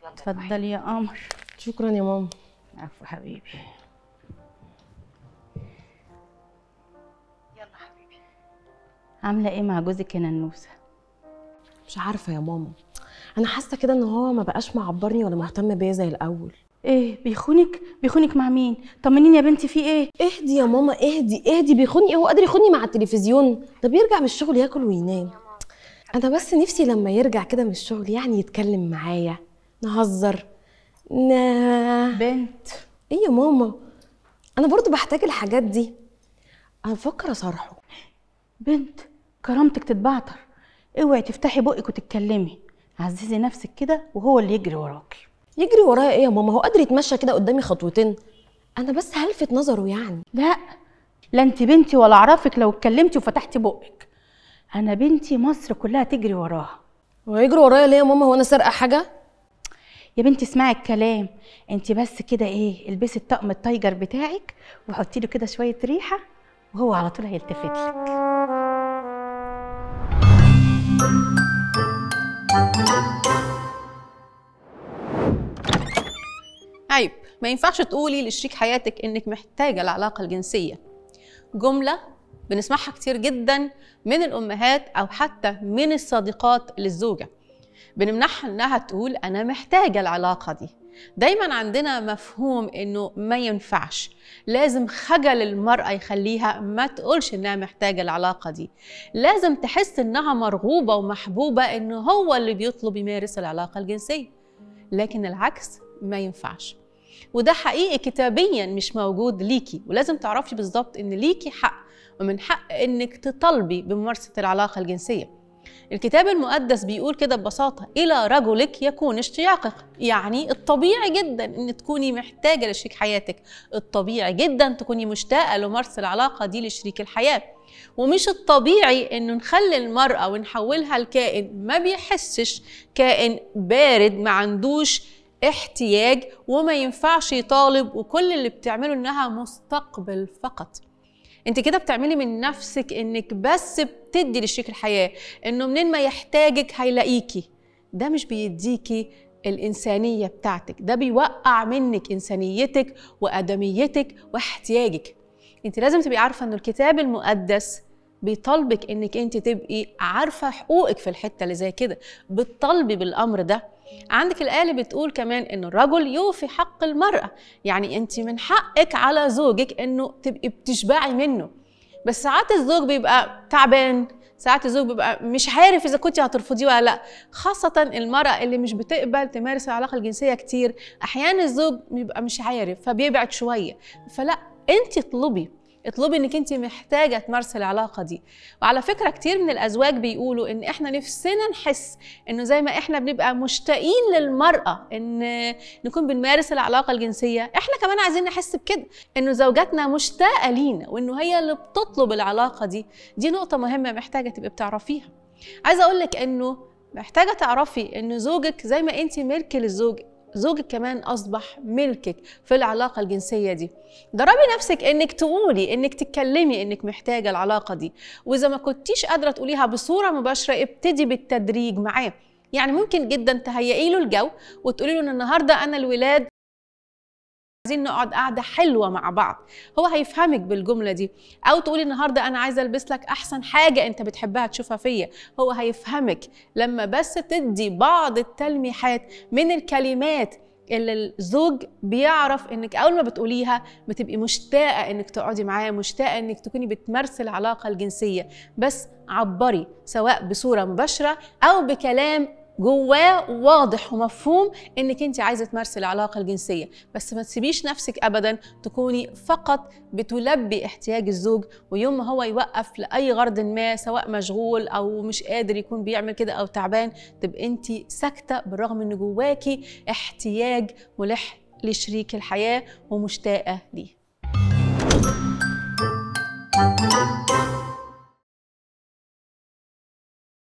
اتفضلي يا قمر. شكرا يا ماما. عفو حبيبي. يلا حبيبي. عامله ايه مع جوزك يا ننوسه؟ مش عارفه يا ماما، انا حاسه كده ان هو ما بقاش معبرني ولا مهتم بيا زي الاول. ايه بيخونك مع مين؟ طمنيني يا بنتي، في ايه؟ اهدي يا ماما، اهدي. بيخوني ايه؟ هو قادر يخوني مع التلفزيون؟ ده بيرجع من الشغل ياكل وينام. انا بس نفسي لما يرجع كده من الشغل يعني يتكلم معايا، نهزر بنت. ايه يا ماما؟ انا برضو بحتاج الحاجات دي. انا بفكر اصارحه. بنت كرامتك تتبعتر، اوعي تفتحي بقك وتتكلمي. عززي نفسك كده وهو اللي يجري وراكي. يجري ورايا ايه يا ماما؟ هو قادر يتمشى كده قدامي خطوتين. انا بس هلفت نظره يعني. لا انت بنتي ولا اعرفك لو اتكلمتي وفتحتي بقك. انا بنتي مصر كلها تجري وراها. هو يجري ورايا ليه يا ماما؟ هو انا سارقه حاجه؟ يا بنتي اسمعي الكلام. انت بس كده ايه، البسي الطقم التايجر بتاعك وحطي له كده شويه ريحه وهو على طول هيلتفت لك. عيب، ما ينفعش تقولي لشريك حياتك انك محتاجه العلاقه الجنسيه. جمله بنسمعها كتير جدا من الامهات او حتى من الصديقات للزوجه، بنمنعها انها تقول انا محتاجه العلاقه دي. دايما عندنا مفهوم انه ما ينفعش، لازم خجل المرأة يخليها ما تقولش انها محتاجة العلاقة دي، لازم تحس انها مرغوبة ومحبوبة انه هو اللي بيطلب يمارس العلاقة الجنسية. لكن العكس ما ينفعش، وده حقيقي كتابيا مش موجود ليكي، ولازم تعرفي بالظبط ان ليكي حق ومن حق انك تطالبي بممارسة العلاقة الجنسية. الكتاب المقدس بيقول كده ببساطة: إلى رجلك يكون اشتياقك. يعني الطبيعي جدا إن تكوني محتاجة لشريك حياتك، الطبيعي جدا تكوني مشتاقة لممارسة العلاقة دي لشريك الحياة. ومش الطبيعي إنه نخلي المرأة ونحولها لكائن ما بيحسش، كائن بارد ما عندوش احتياج وما ينفعش يطالب، وكل اللي بتعمله إنها مستقبل فقط. انت كده بتعملي من نفسك انك بس بتدي لشريك الحياة، انه منين ما يحتاجك هيلاقيكي. ده مش بيديكي الإنسانية بتاعتك، ده بيوقع منك إنسانيتك وآدميتك واحتياجك. انت لازم تبقي عارفة انه الكتاب المقدس بيطالبك انك انت تبقي عارفة حقوقك في الحتة اللي زي كده، بتطالبي بالأمر ده. عندك الآية اللي بتقول كمان إنه الرجل يوفي حق المرأة، يعني أنت من حقك على زوجك إنه تبقي بتشبعي منه. بس ساعات الزوج بيبقى تعبان، ساعات الزوج بيبقى مش عارف إذا كنتي هترفضيه ولا لأ، خاصة المرأة اللي مش بتقبل تمارس العلاقة الجنسية كتير. أحيانا الزوج بيبقى مش عارف فبيبعد شوية، فلا أنت اطلبي انك انت محتاجه تمارسي العلاقه دي. وعلى فكره كتير من الازواج بيقولوا ان احنا نفسنا نحس انه زي ما احنا بنبقى مشتاقين للمراه ان نكون بنمارس العلاقه الجنسيه، احنا كمان عايزين نحس بكده، انه زوجاتنا مشتاقه لينا وانه هي اللي بتطلب العلاقه دي. دي نقطه مهمه محتاجه تبقي بتعرفيها. عايزه اقول لك انه محتاجه تعرفي ان زوجك زي ما انت ملك للزوج، زوجك كمان أصبح ملكك في العلاقة الجنسية دي. دربي نفسك إنك تقولي، إنك تتكلمي إنك محتاجة العلاقة دي، وإذا ما كنتيش قادرة تقوليها بصورة مباشرة ابتدي بالتدريج معاه. يعني ممكن جدا تهيئي له الجو وتقولي له إن النهاردة أنا الولاد عايزين نقعد قعدة حلوة مع بعض، هو هيفهمك بالجملة دي. أو تقولي النهاردة أنا عايزة ألبس لك أحسن حاجة أنت بتحبها تشوفها فيا، هو هيفهمك لما بس تدي بعض التلميحات من الكلمات اللي الزوج بيعرف إنك أول ما بتقوليها بتبقي مشتاقة إنك تقعدي معاه، مشتاقة إنك تكوني بتمارسي العلاقة الجنسية. بس عبري سواء بصورة مباشرة أو بكلام جواه واضح ومفهوم انك انت عايزه تمارسي العلاقه الجنسيه، بس ما تسيبيش نفسك ابدا تكوني فقط بتلبي احتياج الزوج، ويوم ما هو يوقف لاي غرض ما سواء مشغول او مش قادر يكون بيعمل كده او تعبان تبقى انت ساكته، بالرغم ان جواكي احتياج ملح لشريك الحياه ومشتاقه ليه.